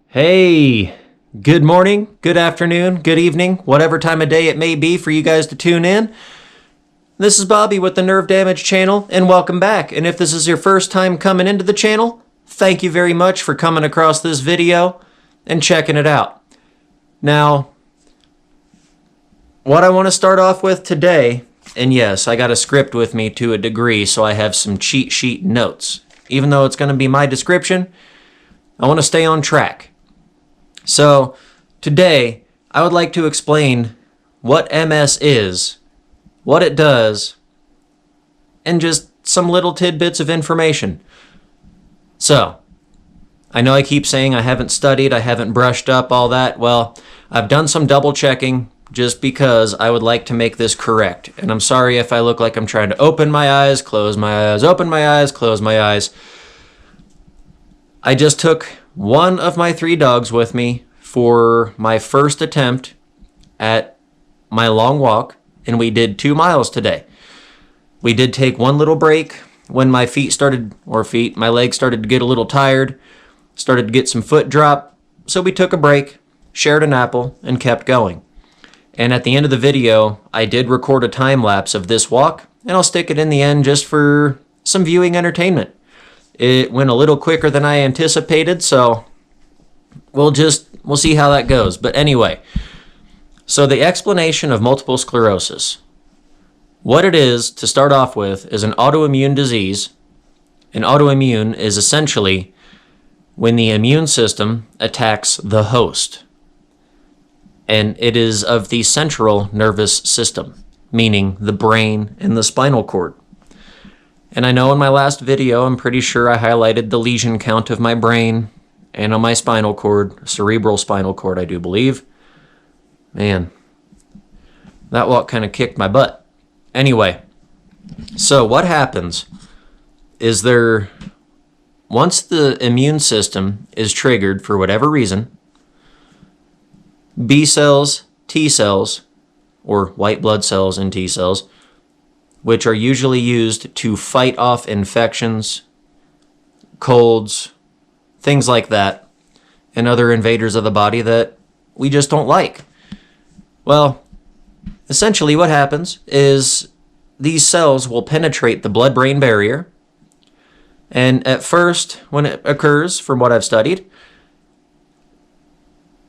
Hey, good morning, good afternoon, good evening, whatever time of day it may be for you guys to tune in. This is Bobby with the Nerve Damage channel, and welcome back. And if this is your first time coming into the channel, thank you very much for coming across this video and checking it out. Now, what I want to start off with today, and yes, I got a script with me to a degree, so I have some cheat sheet notes. Even though it's going to be my description, I want to stay on track. So, today, I would like to explain what MS is, what it does, and just some little tidbits of information. So, I know I keep saying I haven't studied, I haven't brushed up, all that. Well, I've done some double checking just because I would like to make this correct. And I'm sorry if I look like I'm trying to open my eyes, close my eyes, open my eyes, close my eyes. I just took one of my 3 dogs with me for my first attempt at my long walk, and we did 2 miles today. We did take one little break when my legs started to get a little tired, started to get some foot drop, so we took a break, shared an apple, and kept going. And at the end of the video, I did record a time lapse of this walk, and I'll stick it in the end just for some viewing entertainment. It went a little quicker than I anticipated, so we'll see how that goes. But anyway, so the explanation of multiple sclerosis. What it is, to start off with, is an autoimmune disease. An autoimmune is essentially when the immune system attacks the host. And it is of the central nervous system, meaning the brain and the spinal cord. And I know in my last video, I'm pretty sure I highlighted the lesion count of my brain and on my spinal cord, cerebral spinal cord, I do believe. Man, that walk kind of kicked my butt. Anyway, so what happens is once the immune system is triggered for whatever reason, B cells, T cells, or white blood cells and T cells, which are usually used to fight off infections, colds, things like that, and other invaders of the body that we just don't like. Well, essentially what happens is these cells will penetrate the blood-brain barrier, and at first, when it occurs, from what I've studied,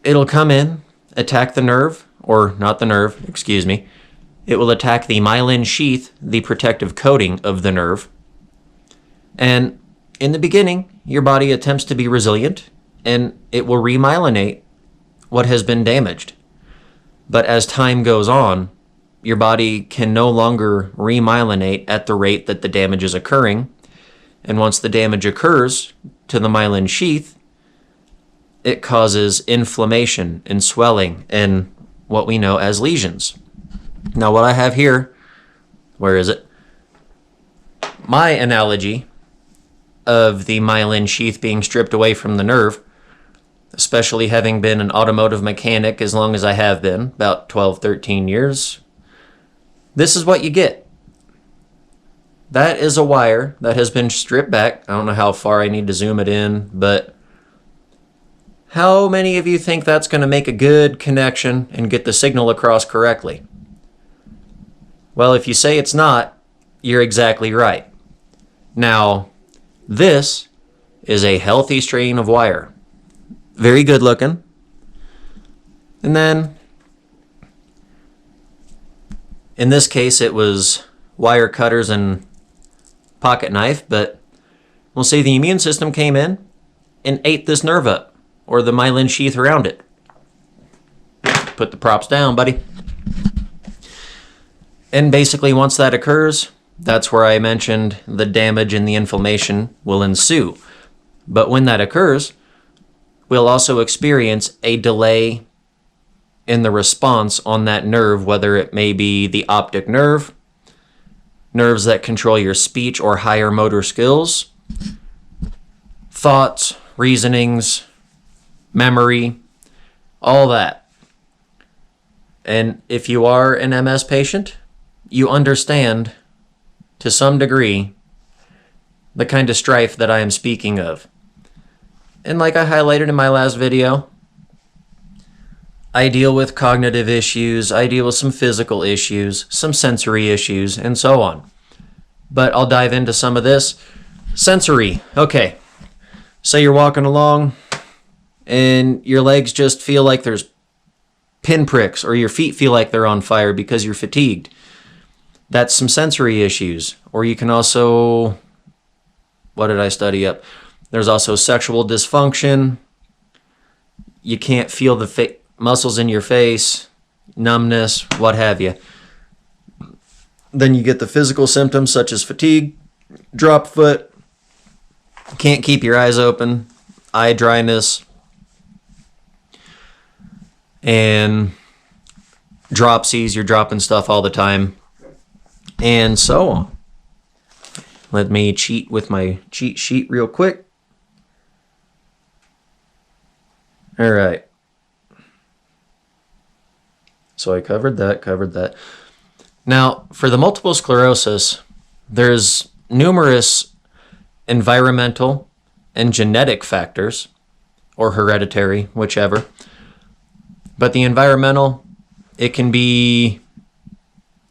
it'll come in, attack the nerve, or not the nerve, excuse me. It will attack the myelin sheath, the protective coating of the nerve. And in the beginning, your body attempts to be resilient, and it will remyelinate what has been damaged. But as time goes on, your body can no longer remyelinate at the rate that the damage is occurring. And once the damage occurs to the myelin sheath, it causes inflammation and swelling and what we know as lesions. Now what I have here, where is it? My analogy of the myelin sheath being stripped away from the nerve, especially having been an automotive mechanic as long as I have been, about 12, 13 years, this is what you get. That is a wire that has been stripped back. I don't know how far I need to zoom it in, but how many of you think that's going to make a good connection and get the signal across correctly? Well, if you say it's not, you're exactly right. Now, this is a healthy strain of wire. Very good looking. And then, in this case, it was wire cutters and pocket knife, but we'll say the immune system came in and ate this nerve up, or the myelin sheath around it. Put the props down, buddy. And basically, once that occurs, that's where I mentioned the damage and the inflammation will ensue. But when that occurs, we'll also experience a delay in the response on that nerve, whether it may be the optic nerve, nerves that control your speech or higher motor skills, thoughts, reasonings, memory, all that. And if you are an MS patient, you understand to some degree the kind of strife that I am speaking of. And like I highlighted in my last video, I deal with cognitive issues, I deal with some physical issues, some sensory issues, and so on. But I'll dive into some of this. Sensory. Okay. Say you're walking along and your legs just feel like there's pinpricks, or your feet feel like they're on fire because you're fatigued. That's some sensory issues. Or you can also, what did I study up? There's also sexual dysfunction. You can't feel the muscles in your face, numbness, what have you. Then you get the physical symptoms such as fatigue, drop foot, can't keep your eyes open, eye dryness, and dropsies. You're dropping stuff all the time, and so on. Let me cheat with my cheat sheet real quick. All right. So I covered that. Now, for the multiple sclerosis, there's numerous environmental and genetic factors, or hereditary, whichever. But the environmental, it can be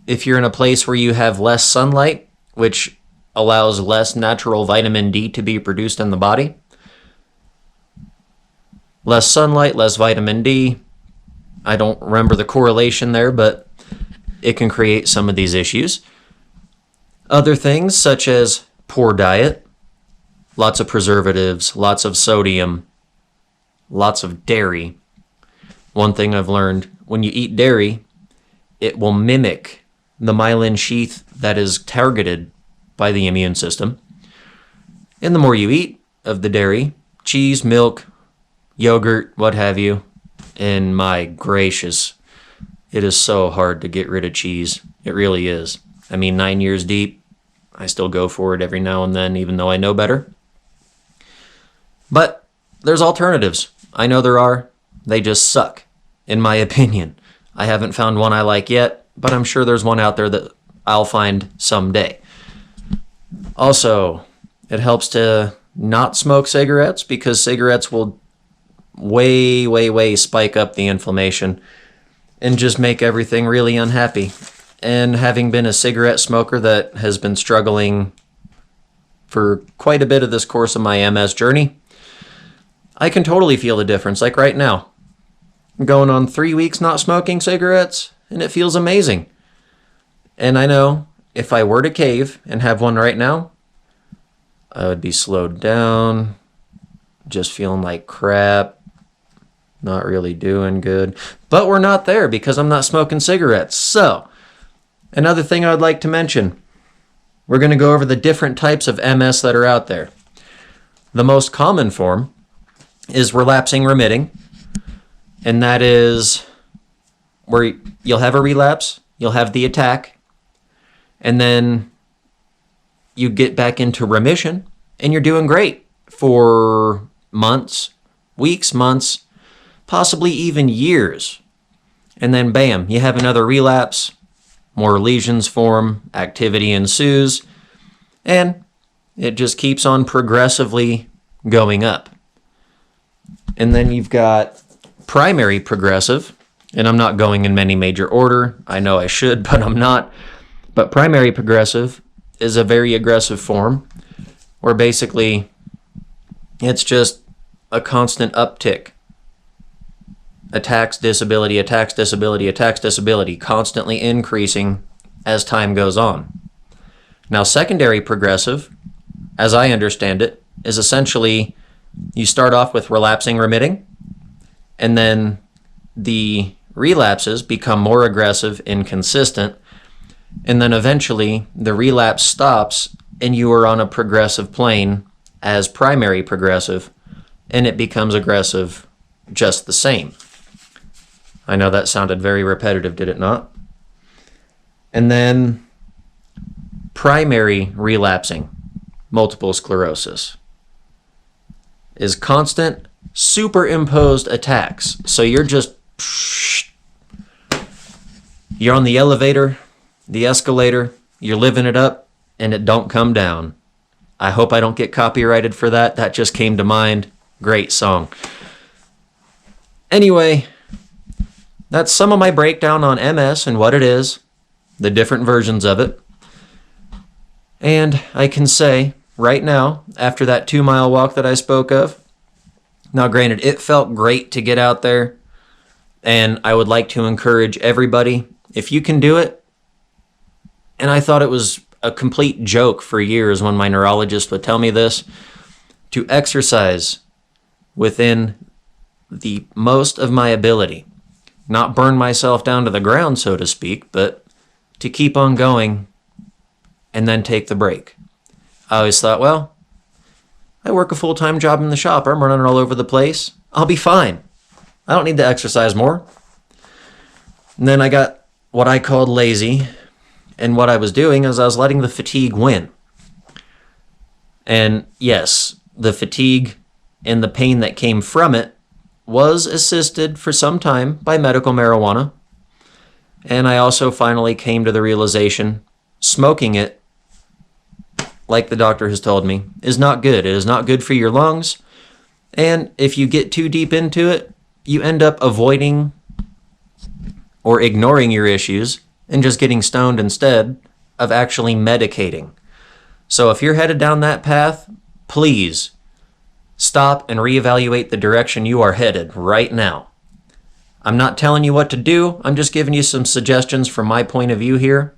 if you're in a place where you have less sunlight, which allows less natural vitamin D to be produced in the body. Less sunlight, less vitamin D. I don't remember the correlation there, but it can create some of these issues. Other things such as poor diet, lots of preservatives, lots of sodium, lots of dairy. One thing I've learned, when you eat dairy, it will mimic the myelin sheath that is targeted by the immune system. And the more you eat of the dairy, cheese, milk, yogurt, what have you, and my gracious, it is so hard to get rid of cheese. It really is. I mean, 9 years deep, I still go for it every now and then, even though I know better. But there's alternatives. I know there are. They just suck, in my opinion. I haven't found one I like yet, but I'm sure there's one out there that I'll find someday. Also, it helps to not smoke cigarettes, because cigarettes will way spike up the inflammation and just make everything really unhappy. And having been a cigarette smoker that has been struggling for quite a bit of this course of my MS journey, I can totally feel the difference. Like right now, I'm going on 3 weeks not smoking cigarettes, and it feels amazing. And I know if I were to cave and have one right now, I would be slowed down, just feeling like crap, not really doing good. But we're not there because I'm not smoking cigarettes. So, another thing I would like to mention, we're going to go over the different types of MS that are out there. The most common form is relapsing remitting, and that is where you'll have a relapse, you'll have the attack, and then you get back into remission, and you're doing great for months, weeks, months, possibly even years. And then bam, you have another relapse, more lesions form, activity ensues, and it just keeps on progressively going up. And then you've got primary progressive, and I'm not going in any major order. I know I should, but I'm not. But primary progressive is a very aggressive form where basically it's just a constant uptick. Attacks, disability, attacks, disability, attacks, disability, constantly increasing as time goes on. Now, secondary progressive, as I understand it, is essentially you start off with relapsing remitting, and then the relapses become more aggressive and consistent, and then eventually the relapse stops and you are on a progressive plane as primary progressive, and it becomes aggressive just the same. I know that sounded very repetitive, did it not? And then primary relapsing multiple sclerosis is constant superimposed attacks. So you're on the elevator, the escalator, you're living it up, and it don't come down. I hope I don't get copyrighted for that. That just came to mind. Great song. Anyway, that's some of my breakdown on MS and what it is, the different versions of it. And I can say right now, after that 2-mile walk that I spoke of, now granted, it felt great to get out there, and I would like to encourage everybody, if you can do it, and I thought it was a complete joke for years when my neurologist would tell me this, to exercise within the most of my ability. Not burn myself down to the ground, so to speak, but to keep on going and then take the break. I always thought, well, I work a full-time job in the shop. I'm running all over the place. I'll be fine. I don't need to exercise more. And then I got what I called lazy. And what I was doing is I was letting the fatigue win. And yes, the fatigue and the pain that came from it was assisted for some time by medical marijuana. And I also finally came to the realization smoking it, like the doctor has told me, is not good. It is not good for your lungs. And if you get too deep into it, you end up avoiding or ignoring your issues and just getting stoned instead of actually medicating. So if you're headed down that path, please stop and reevaluate the direction you are headed right now. I'm not telling you what to do. I'm just giving you some suggestions from my point of view here.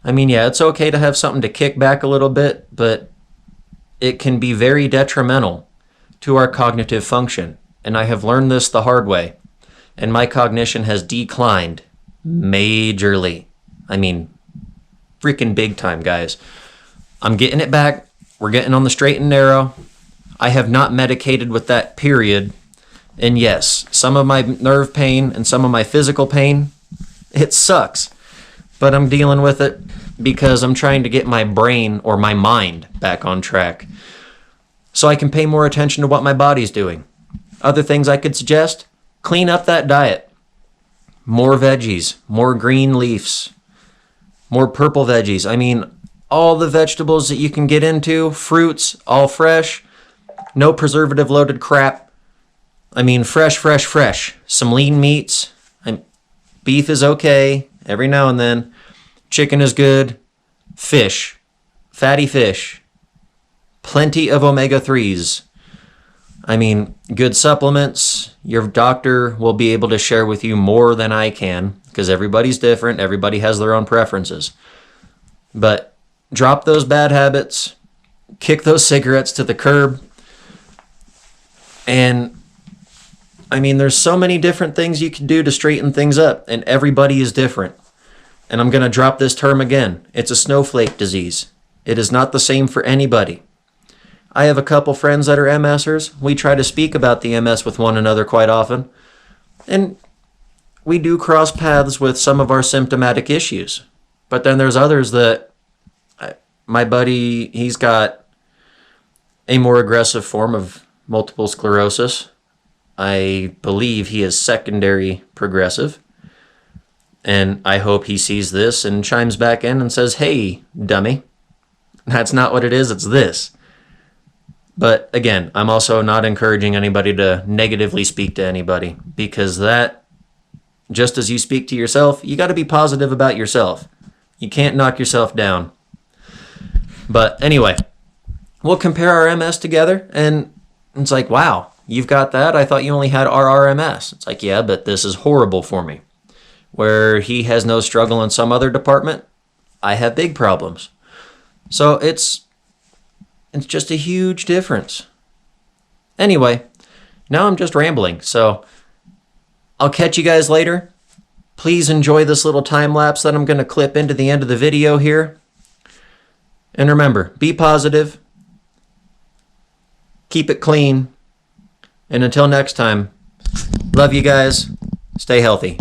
I mean, yeah, it's okay to have something to kick back a little bit, but it can be very detrimental to our cognitive function. And I have learned this the hard way. And my cognition has declined majorly. I mean, freaking big time, guys. I'm getting it back. We're getting on the straight and narrow. I have not medicated with that, period. And yes, some of my nerve pain and some of my physical pain, it sucks. But I'm dealing with it because I'm trying to get my brain or my mind back on track so I can pay more attention to what my body's doing. Other things I could suggest, clean up that diet. More veggies, more green leaves, more purple veggies. I mean, all the vegetables that you can get into, fruits, all fresh, no preservative-loaded crap. I mean, fresh. Some lean meats. Beef is okay every now and then. Chicken is good. Fish, fatty fish, plenty of omega-3s. I mean, good supplements. Your doctor will be able to share with you more than I can because everybody's different. Everybody has their own preferences. But drop those bad habits. Kick those cigarettes to the curb. And I mean, there's so many different things you can do to straighten things up, and everybody is different. And I'm going to drop this term again. It's a snowflake disease. It is not the same for anybody. I have a couple friends that are MSers. We try to speak about the MS with one another quite often. And we do cross paths with some of our symptomatic issues. But then there's others that, my buddy, he's got a more aggressive form of multiple sclerosis. I believe he is secondary progressive. And I hope he sees this and chimes back in and says, hey, dummy, that's not what it is, it's this. But again, I'm also not encouraging anybody to negatively speak to anybody because that, just as you speak to yourself, you got to be positive about yourself. You can't knock yourself down. But anyway, we'll compare our MS together and it's like, wow, you've got that? I thought you only had RRMS. It's like, yeah, but this is horrible for me. Where he has no struggle in some other department, I have big problems. So it's just a huge difference. Anyway, now I'm just rambling, so I'll catch you guys later. Please enjoy this little time lapse that I'm going to clip into the end of the video here. And remember, be positive, keep it clean, and until next time, love you guys, stay healthy.